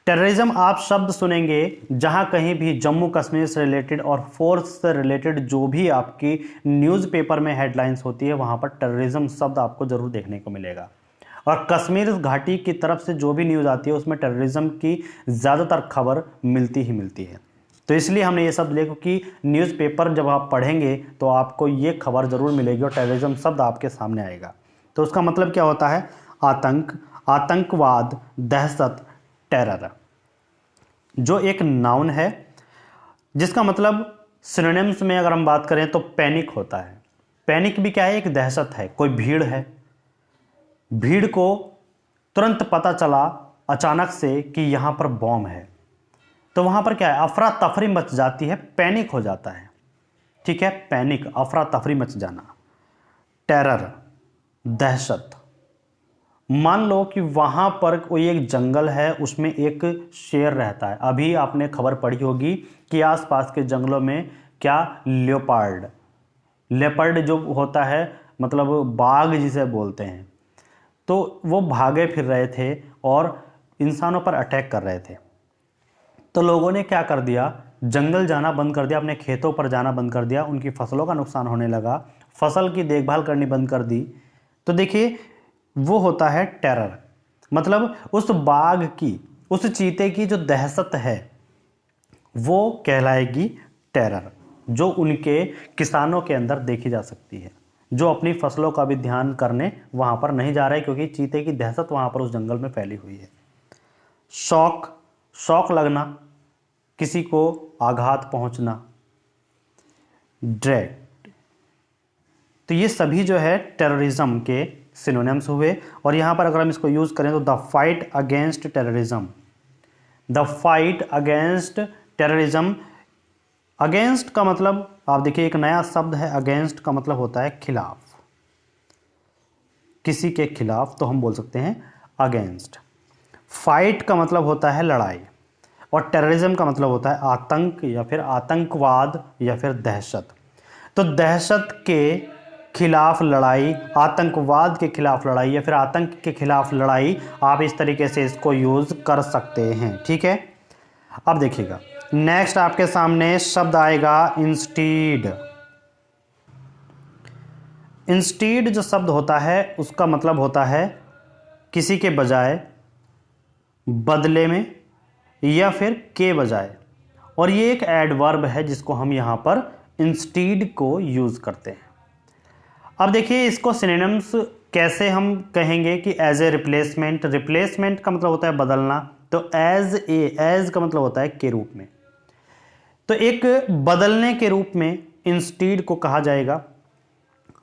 टेररिज्म आप शब्द सुनेंगे जहां कहीं भी जम्मू कश्मीर से रिलेटेड और फोर्स से रिलेटेड जो भी आपकी न्यूज़पेपर में हेडलाइंस होती है वहां पर टेररिज्म शब्द आपको जरूर देखने को मिलेगा। और कश्मीर घाटी की तरफ से जो भी न्यूज़ आती है उसमें टेररिज्म की ज़्यादातर खबर मिलती ही मिलती है। तो इसलिए हमने ये शब्द लिखा कि न्यूज़पेपर जब आप पढ़ेंगे तो आपको ये खबर ज़रूर मिलेगी और टेररिज्म शब्द आपके सामने आएगा। तो उसका मतलब क्या होता है, आतंक, आतंकवाद, दहशत, टेरर, जो एक नाउन है जिसका मतलब सिनोनिम्स में अगर हम बात करें तो पैनिक होता है। पैनिक भी क्या है, एक दहशत है, कोई भीड़ है, भीड़ को तुरंत पता चला अचानक से कि यहाँ पर बॉम्ब है, तो वहाँ पर क्या है, अफरा तफरी मच जाती है, पैनिक हो जाता है, ठीक है। पैनिक, अफरा तफरी मच जाना। टेरर, दहशत। मान लो कि वहाँ पर कोई एक जंगल है, उसमें एक शेर रहता है। अभी आपने खबर पढ़ी होगी कि आसपास के जंगलों में क्या लेपर्ड जो होता है, मतलब बाघ जिसे बोलते हैं, तो वो भागे फिर रहे थे और इंसानों पर अटैक कर रहे थे। तो लोगों ने क्या कर दिया, जंगल जाना बंद कर दिया, अपने खेतों पर जाना बंद कर दिया, उनकी फसलों का नुकसान होने लगा, फसल की देखभाल करनी बंद कर दी। तो देखिए वो होता है टेरर, मतलब उस बाघ की, उस चीते की जो दहशत है वो कहलाएगी टेरर, जो उनके किसानों के अंदर देखी जा सकती है, जो अपनी फसलों का भी ध्यान करने वहाँ पर नहीं जा रहे क्योंकि चीते की दहशत वहाँ पर उस जंगल में फैली हुई है। शॉक लगना, किसी को आघात पहुँचना, ड्रेड। तो ये सभी जो है टेररिज्म के सिनोनिम्स हुए। और यहाँ पर अगर हम इसको यूज़ करें तो the fight against terrorism, the fight against terrorism. Against का मतलब आप देखिए एक नया शब्द है, अगेंस्ट का मतलब होता है खिलाफ, किसी के खिलाफ, तो हम बोल सकते हैं अगेंस्ट। फाइट का मतलब होता है लड़ाई, और टेररिज्म का मतलब होता है आतंक या फिर आतंकवाद या फिर दहशत। तो दहशत के खिलाफ लड़ाई, आतंकवाद के खिलाफ लड़ाई या फिर आतंक के खिलाफ लड़ाई, आप इस तरीके से इसको यूज़ कर सकते हैं। ठीक है, अब देखिएगा नेक्स्ट आपके सामने शब्द आएगा इंस्टीड। इंस्टीड जो शब्द होता है उसका मतलब होता है किसी के बजाय, बदले में या फिर के बजाय, और ये एक एडवर्ब है जिसको हम यहाँ पर इंस्टीड को यूज़ करते हैं। अब देखिए इसको सिनोनिम्स कैसे हम कहेंगे कि एज ए रिप्लेसमेंट, रिप्लेसमेंट का मतलब होता है बदलना, तो एज का मतलब होता है के रूप में, तो एक बदलने के रूप में इंस्टीड को कहा जाएगा।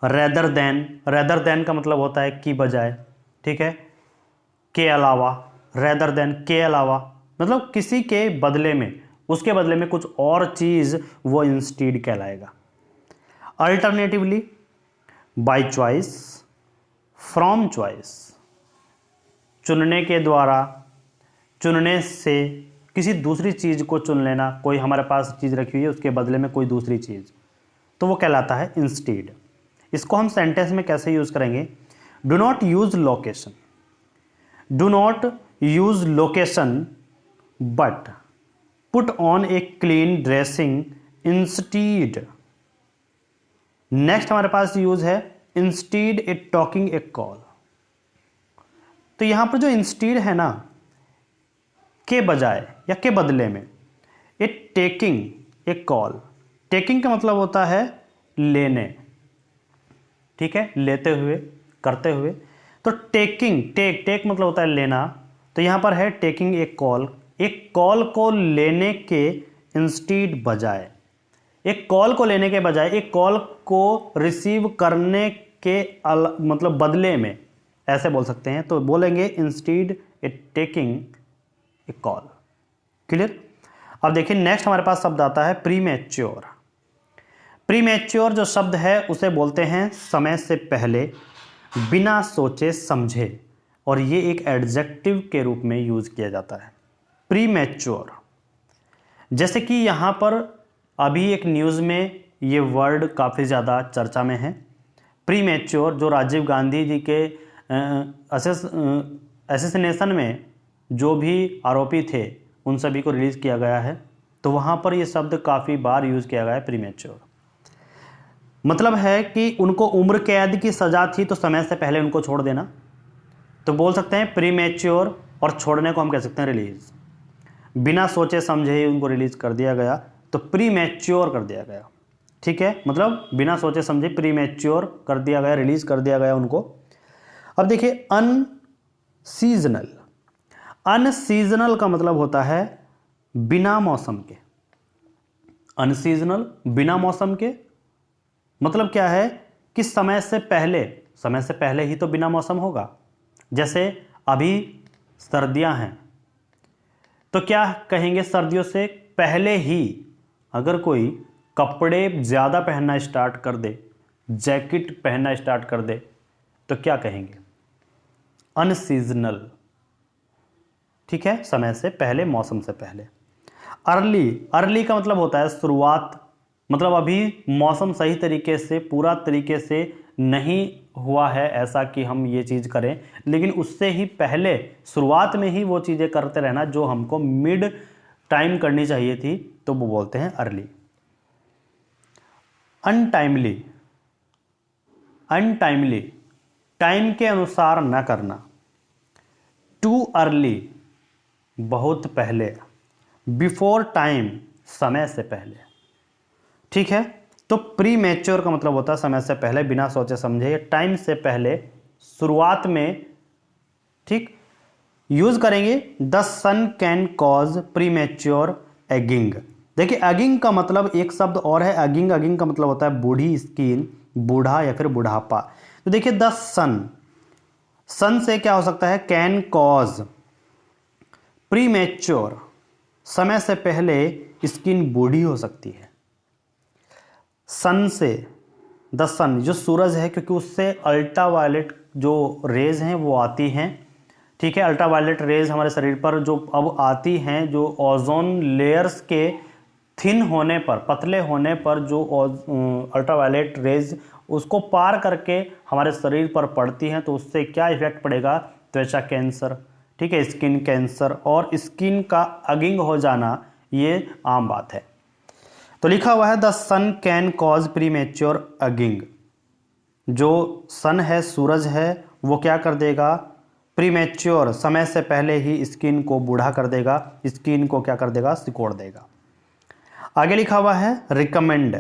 रेदर देन का मतलब होता है की बजाय, ठीक है, के अलावा, रेदर देन के अलावा, मतलब किसी के बदले में, उसके बदले में कुछ और चीज़, वो इंस्टीड कहलाएगा। Alternatively, by choice, from choice, चुनने के द्वारा, चुनने से, किसी दूसरी चीज़ को चुन लेना, कोई हमारे पास चीज़ रखी हुई है उसके बदले में कोई दूसरी चीज़, तो वो कहलाता है इंस्टीड। इसको हम सेंटेंस में कैसे यूज़ करेंगे? Do not use location, do not use location but put on a clean dressing instead. Next हमारे पास यूज है इंस्टीड ए टॉकिंग ए कॉल। तो यहां पर जो इंस्टीड है ना, के बजाय या के बदले में, ए टेकिंग ए कॉल। टेकिंग का मतलब होता है लेने, ठीक है, लेते हुए, करते हुए, तो टेकिंग, टेक मतलब होता है लेना, तो यहां पर है टेकिंग ए कॉल, एक कॉल को लेने के इंस्टीड बजाय, एक कॉल को लेने के बजाय एक कॉल को रिसीव करने के मतलब बदले में, ऐसे बोल सकते हैं, तो बोलेंगे instead A taking a call. Clear? अब देखिए नेक्स्ट हमारे पास शब्द आता है प्रीमैच्योर। प्रीमैच्योर जो शब्द है उसे बोलते हैं समय से पहले, बिना सोचे समझे, और ये एक एडजेक्टिव के रूप में यूज किया जाता है प्रीमैच्योर। जैसे कि यहाँ पर अभी एक न्यूज़ में ये वर्ड काफ़ी ज़्यादा चर्चा में है, प्रीमैच्योर, जो राजीव गांधी जी के असैसिनेशन में जो भी आरोपी थे उन सभी को रिलीज़ किया गया है, तो वहाँ पर ये शब्द काफ़ी बार यूज़ किया गया है प्रीमैच्योर। मतलब है कि उनको उम्र कैद की सज़ा थी तो समय से पहले उनको छोड़ देना, तो बोल सकते हैं प्रीमैच्योर, और छोड़ने को हम कह सकते हैं रिलीज़। बिना सोचे समझे ही उनको रिलीज़ कर दिया गया, तो प्रीमैच्योर कर दिया गया, ठीक है, मतलब बिना सोचे समझे प्रीमैच्योर कर दिया गया, रिलीज़ कर दिया गया उनको। अब देखिए अनसीजनल। अनसीजनल का मतलब होता है बिना मौसम के। अनसीजनल, बिना मौसम के, मतलब क्या है कि समय से पहले ही तो बिना मौसम होगा। जैसे अभी सर्दियां हैं, तो क्या कहेंगे? सर्दियों से पहले ही अगर कोई कपड़े ज़्यादा पहनना स्टार्ट कर दे, जैकेट पहनना स्टार्ट कर दे, तो क्या कहेंगे? अनसीजनल, ठीक है, समय से पहले, मौसम से पहले। अर्ली का मतलब होता है शुरुआत, मतलब अभी मौसम सही तरीके से, पूरा तरीके से नहीं हुआ है ऐसा कि हम ये चीज़ करें, लेकिन उससे ही पहले शुरुआत में ही वो चीज़ें करते रहना जो हमको मिड टाइम करनी चाहिए थी, तो वो बोलते हैं अर्ली। अनटाइमली, टाइम के अनुसार न करना। टू अर्ली, बहुत पहले। बिफोर टाइम, समय से पहले, ठीक है। तो प्रीमैच्योर का मतलब होता है समय से पहले, बिना सोचे समझे, टाइम से पहले, शुरुआत में, ठीक। यूज करेंगे the sun can cause premature ageing. देखिए एगिंग का मतलब एक शब्द और है एगिंग। एगिंग का मतलब होता है बूढ़ी स्किन, बूढ़ा या फिर बुढ़ापा। तो देखिए द सन से क्या हो सकता है? कैन कॉज प्रीमैच्योर, समय से पहले स्किन बूढ़ी हो सकती है। सन से, द सन जो सूरज है, क्योंकि उससे अल्ट्रावायलेट जो रेज हैं वो आती हैं, ठीक है। अल्ट्रावायलेट रेज हमारे शरीर पर जो अब आती हैं, जो ओजोन लेयर्स के थिन होने पर, पतले होने पर जो अल्ट्रावायलेट रेज उसको पार करके हमारे शरीर पर पड़ती हैं तो उससे क्या इफेक्ट पड़ेगा, त्वचा कैंसर, ठीक है, स्किन कैंसर और स्किन का अगिंग हो जाना, ये आम बात है। तो लिखा हुआ है the sun can cause premature ageing. जो सन है, सूरज है, वो क्या कर देगा, प्रीमेच्योर, समय से पहले ही स्किन को बूढ़ा कर देगा, स्किन को क्या कर देगा, सिकोड़ देगा। आगे लिखा हुआ है रिकमेंड।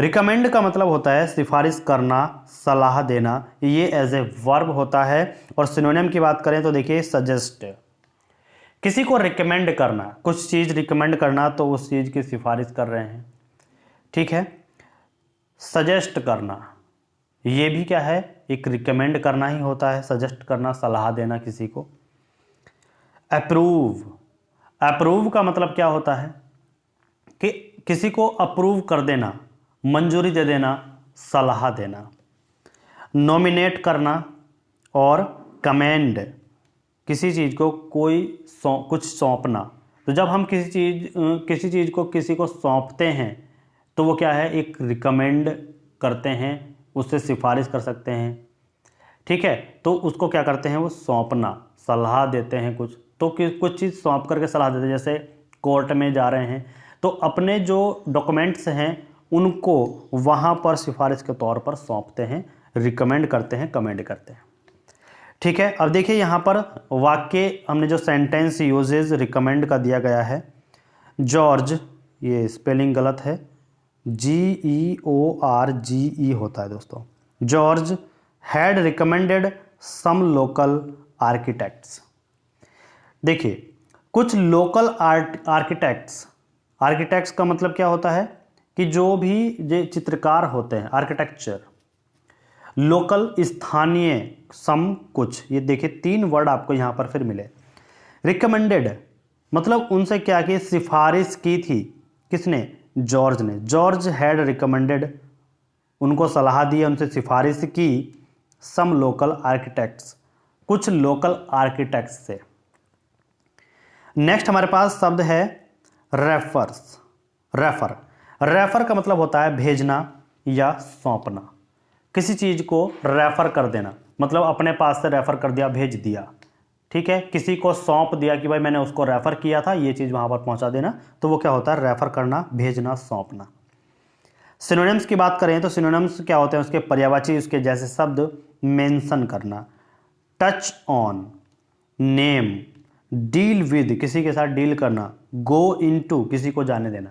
रिकमेंड का मतलब होता है सिफारिश करना, सलाह देना, ये एज ए वर्ब होता है। और सिनोनिम की बात करें तो देखिए सजेस्ट, किसी को रिकमेंड करना, कुछ चीज़ रिकमेंड करना तो उस चीज़ की सिफारिश कर रहे हैं, ठीक है। सजेस्ट करना, ये भी क्या है, एक रिकमेंड करना ही होता है, सजेस्ट करना, सलाह देना किसी को। अप्रूव, अप्रूव का मतलब क्या होता है कि किसी को अप्रूव कर देना, मंजूरी दे देना, सलाह देना। नॉमिनेट करना और कमेंड, किसी चीज़ को कुछ सौंपना। तो जब हम किसी चीज़ को किसी को सौंपते हैं तो वो क्या है, एक रिकमेंड करते हैं, उससे सिफारिश कर सकते हैं, ठीक है। तो उसको क्या करते हैं, वो सौंपना, सलाह देते हैं कुछ, तो कुछ चीज़ सौंप करके सलाह देते हैं। जैसे कोर्ट में जा रहे हैं तो अपने जो डॉक्यूमेंट्स हैं उनको वहाँ पर सिफारिश के तौर पर सौंपते हैं, रिकमेंड करते हैं, कमेंड करते हैं, ठीक है। अब देखिए यहाँ पर वाक्य हमने जो सेंटेंस यूजेज रिकमेंड का दिया गया है, जॉर्ज, ये स्पेलिंग गलत है, GEORGE होता है दोस्तों। George had recommended some local architects. देखिए कुछ लोकल आर्किटेक्ट्स, आर्किटेक्ट्स का मतलब क्या होता है कि जो भी ये चित्रकार होते हैं, आर्किटेक्चर, लोकल स्थानीय, सम कुछ, ये देखिए 3 वर्ड आपको यहाँ पर फिर मिले। रिकमेंडेड मतलब उनसे क्या की सिफारिश की थी, किसने, जॉर्ज ने। जॉर्ज हैड रिकमेंडेड, उनको सलाह दी, उनसे सिफारिश की, सम लोकल आर्किटेक्ट्स, कुछ लोकल आर्किटेक्ट्स से। नेक्स्ट हमारे पास शब्द है रेफर्स। रेफर, रेफर का मतलब होता है भेजना या सौंपना, किसी चीज़ को रेफर कर देना, मतलब अपने पास से रेफर कर दिया, भेज दिया, ठीक है। किसी को सौंप दिया कि भाई मैंने उसको रेफर किया था, ये चीज़ वहाँ पर पहुँचा देना, तो वो क्या होता है, रेफर करना, भेजना, सौंपना। सिनोनिम्स की बात करें तो सिनोनिम्स क्या होते हैं, उसके पर्यायवाची, उसके जैसे शब्द, मेंशन करना, touch on, name, deal with, किसी के साथ डील करना, गो इनटू, किसी को जाने देना,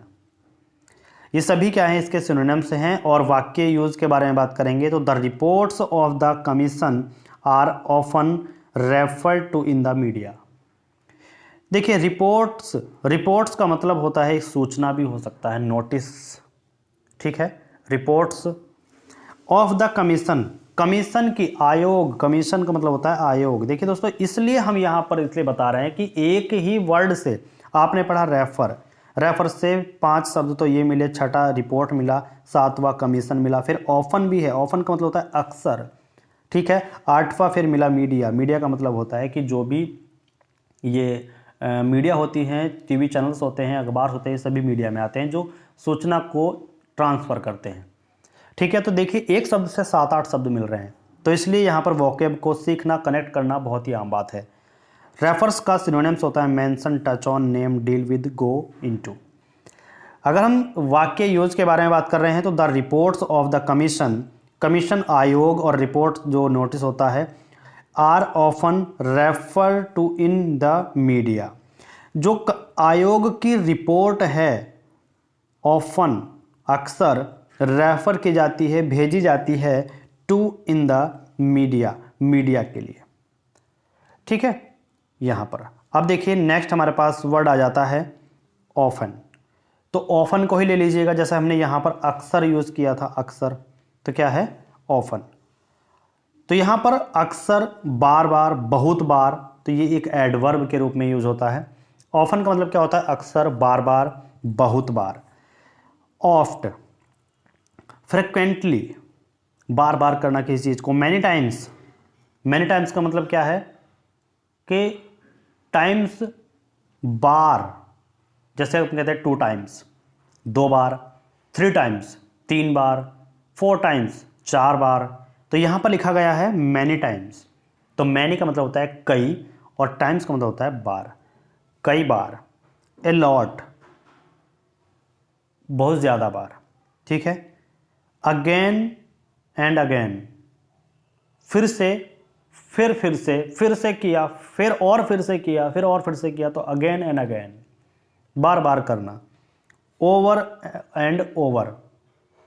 ये सभी क्या है, इसके सिनोनिम्स हैं। और वाक्य यूज के बारे में बात करेंगे तो the reports of the commission are often referred to in the media. देखिए रिपोर्ट्स, रिपोर्ट्स का मतलब होता है सूचना भी हो सकता है, नोटिस, ठीक है। Reports of the commission, commission की, आयोग, कमीशन का मतलब होता है आयोग। देखिए दोस्तों इसलिए हम यहाँ पर इसलिए बता रहे हैं कि एक ही वर्ड से आपने पढ़ा रेफर, रेफर से 5 शब्द तो ये मिले, छठा रिपोर्ट मिला, 7वां कमीशन मिला, फिर ऑफन भी है, ऑफन का मतलब होता है अक्सर, ठीक है। 8वां फिर मिला मीडिया, मीडिया का मतलब होता है कि जो भी ये मीडिया होती हैं, टीवी चैनल्स होते हैं, अखबार होते हैं, सभी मीडिया में आते हैं जो सूचना को ट्रांसफ़र करते हैं, ठीक है। तो देखिए एक शब्द से 7-8 शब्द मिल रहे हैं, तो इसलिए यहाँ पर वोकेब को सीखना, कनेक्ट करना बहुत ही आम बात है। रेफर्स का सिनोनिम्स होता है mention, touch on, name, deal with, go into. अगर हम वाक्य यूज के बारे में बात कर रहे हैं तो the reports of the commission, commission आयोग, और रिपोर्ट जो नोटिस होता है, are often refer to in the media. जो आयोग की रिपोर्ट है ऑफन, अक्सर, रेफर की जाती है, भेजी जाती है, to in the media, media के लिए, ठीक है। यहाँ पर अब देखिए नेक्स्ट हमारे पास वर्ड आ जाता है ऑफन। तो ऑफन को ही ले लीजिएगा, जैसे हमने यहाँ पर अक्सर यूज़ किया था, अक्सर, तो क्या है, ऑफन। तो यहाँ पर अक्सर, बार बार, बहुत बार, तो ये एक एडवर्ब के रूप में यूज होता है। ऑफन का मतलब क्या होता है, अक्सर, बार बार, बहुत बार। ऑफ्ट, फ्रिक्वेंटली, बार बार करना किसी चीज़ को। मैनी टाइम्स, मैनी टाइम्स का मतलब क्या है कि टाइम्स, बार, जैसे हम कहते हैं 2 टाइम्स, 2 बार, 3 टाइम्स, 3 बार, 4 टाइम्स, 4 बार। तो यहाँ पर लिखा गया है मैनी टाइम्स, तो मैनी का मतलब होता है कई और टाइम्स का मतलब होता है बार, कई बार। ए लॉट, बहुत ज़्यादा बार, ठीक है। अगेन एंड अगेन, फिर से, फिर से किया, फिर फिर से किया, फिर फिर से किया, तो अगेन एंड अगेन, बार बार करना। ओवर एंड ओवर,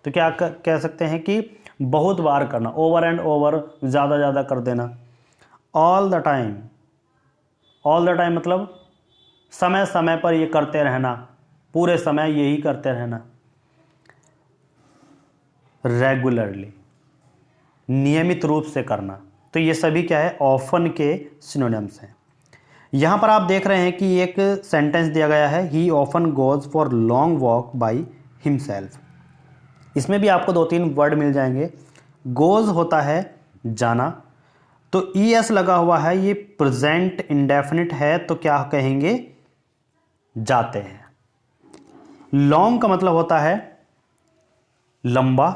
तो क्या कह सकते हैं कि बहुत बार करना, ओवर एंड ओवर, ज़्यादा ज़्यादा कर देना। All the time, all the time मतलब समय समय पर ये करते रहना, पूरे समय यही करते रहना। रेगुलरली, नियमित रूप से करना। तो ये सभी क्या है, ऑफन के सिनोनिम्स हैं। यहाँ पर आप देख रहे हैं कि एक सेंटेंस दिया गया है, ही often goes for long walk by himself. इसमें भी आपको 2-3 वर्ड मिल जाएंगे। गोज होता है जाना, तो ES लगा हुआ है, ये प्रेजेंट इंडेफिनिट है, तो क्या कहेंगे, जाते हैं। लॉन्ग का मतलब होता है लंबा,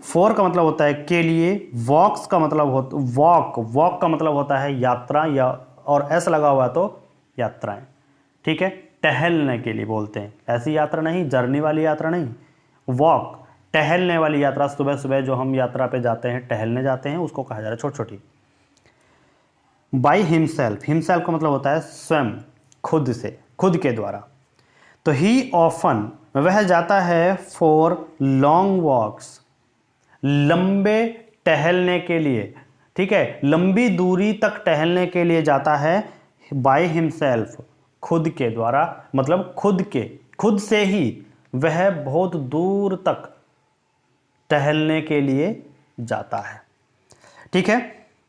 फॉर का मतलब होता है के लिए, वॉक्स का मतलब वॉक का मतलब होता है यात्रा, या और एस लगा हुआ तो यात्राएं, ठीक है। टहलने के लिए बोलते हैं, ऐसी यात्रा नहीं, जर्नी वाली यात्रा नहीं, वॉक, टहलने वाली यात्रा। सुबह सुबह जो हम यात्रा पे जाते हैं, टहलने जाते हैं, उसको कहा जा रहा है छोटी छोटी। बाई हिमसेल्फ, हिमसेल्फ का मतलब होता है स्वयं, खुद से, खुद के द्वारा। तो ही ऑफन, वह जाता है, फॉर लॉन्ग वॉक्स, लंबे टहलने के लिए, ठीक है, लंबी दूरी तक टहलने के लिए जाता है। बाय हिमसेल्फ, खुद के द्वारा, मतलब खुद से ही वह बहुत दूर तक टहलने के लिए जाता है, ठीक है।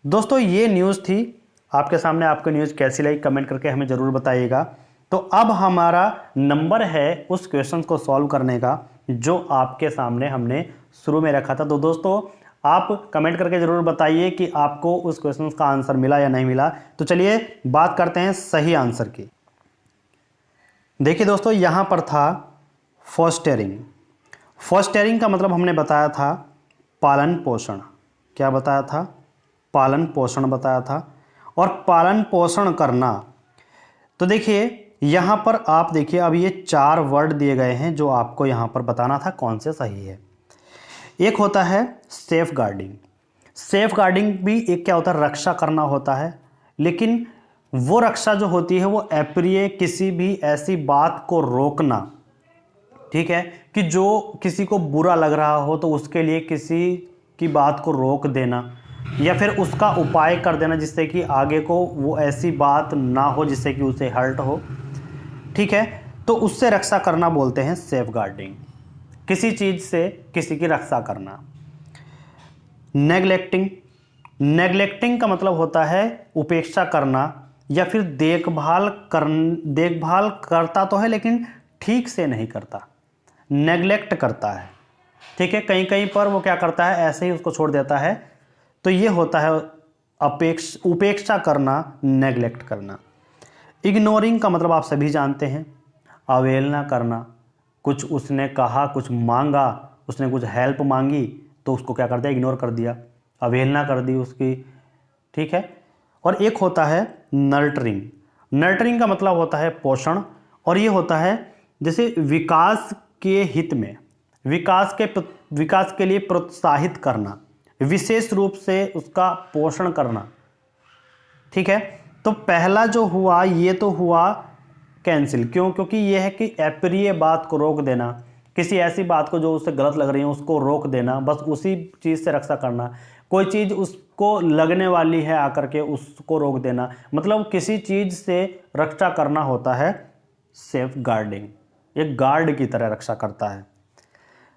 दोस्तों ये न्यूज़ थी आपके सामने, आपको न्यूज़ कैसी लगी कमेंट करके हमें ज़रूर बताइएगा। तो अब हमारा नंबर है उस क्वेश्चन को सॉल्व करने का जो आपके सामने हमने शुरू में रखा था। तो दोस्तों आप कमेंट करके ज़रूर बताइए कि आपको उस क्वेश्चन का आंसर मिला या नहीं मिला। तो चलिए बात करते हैं सही आंसर की। देखिए दोस्तों, यहाँ पर था फॉस्टरिंग। फॉस्टरिंग का मतलब हमने बताया था पालन पोषण। क्या बताया था, पालन पोषण बताया था। और पालन पोषण करना, तो देखिए यहाँ पर आप देखिए, अब ये 4 वर्ड दिए गए हैं जो आपको यहाँ पर बताना था कौन से सही है। एक होता है सेफ गार्डिंग। सेफ गार्डिंग भी एक क्या होता है, रक्षा करना होता है, लेकिन वो रक्षा जो होती है वो अप्रिय, किसी भी ऐसी बात को रोकना, ठीक है, कि जो किसी को बुरा लग रहा हो तो उसके लिए किसी की बात को रोक देना या फिर उसका उपाय कर देना जिससे कि आगे को वो ऐसी बात ना हो जिससे कि उसे हर्ट हो, ठीक है। तो उससे रक्षा करना बोलते हैं सेफ गार्डिंग, किसी चीज़ से किसी की रक्षा करना। नेग्लेक्टिंग, नेग्लेक्टिंग का मतलब होता है उपेक्षा करना या फिर देखभाल करता तो है लेकिन ठीक से नहीं करता, नेग्लेक्ट करता है, ठीक है। कहीं कहीं पर वो क्या करता है, ऐसे ही उसको छोड़ देता है। तो ये होता है उपेक्षा करना, नेग्लेक्ट करना। इग्नोरिंग का मतलब आप सभी जानते हैं, अवहेलना करना। कुछ उसने कहा, कुछ मांगा, उसने कुछ हेल्प मांगी तो उसको क्या कर दिया, इग्नोर कर दिया, अवहेलना कर दी उसकी, ठीक है। और एक होता है नर्टरिंग। नर्टरिंग का मतलब होता है पोषण, और ये होता है जैसे विकास के हित में, विकास के लिए प्रोत्साहित करना, विशेष रूप से उसका पोषण करना, ठीक है। तो पहला जो हुआ ये तो हुआ कैंसिल, क्यों, क्योंकि ये है कि अप्रिय बात को रोक देना, किसी ऐसी बात को जो उससे गलत लग रही है उसको रोक देना, बस उसी चीज़ से रक्षा करना। कोई चीज़ उसको लगने वाली है आकर के उसको रोक देना, मतलब किसी चीज़ से रक्षा करना होता है सेफ गार्डिंग, एक गार्ड की तरह रक्षा करता है।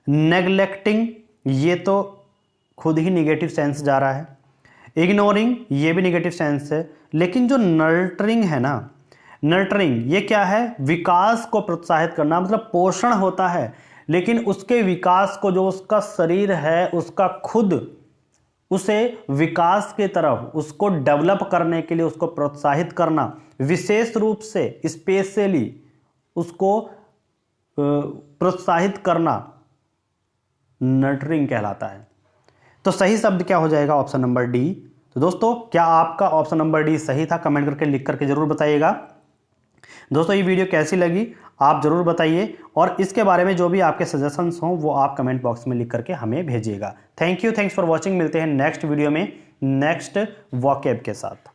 नेग्लेक्टिंग, ये तो खुद ही निगेटिव सेंस जा रहा है। इग्नोरिंग, ये भी निगेटिव सेंस है। लेकिन जो नर्टरिंग है ना, नर्टरिंग ये क्या है, विकास को प्रोत्साहित करना, मतलब पोषण होता है लेकिन उसके विकास को, जो उसका शरीर है उसका खुद, उसे विकास की तरफ, उसको डेवलप करने के लिए उसको प्रोत्साहित करना, विशेष रूप से स्पेशली उसको प्रोत्साहित करना नर्टरिंग कहलाता है। तो सही शब्द क्या हो जाएगा? Option number D. तो दोस्तों क्या आपका ऑप्शन नंबर डी सही था? कमेंट करके लिख करके जरूर बताइएगा। दोस्तों ये वीडियो कैसी लगी आप जरूर बताइए, और इसके बारे में जो भी आपके सजेशंस हों वो आप कमेंट बॉक्स में लिख करके हमें भेजिएगा। Thank you, thanks for watching. मिलते हैं नेक्स्ट वीडियो में नेक्स्ट वोकैब के साथ।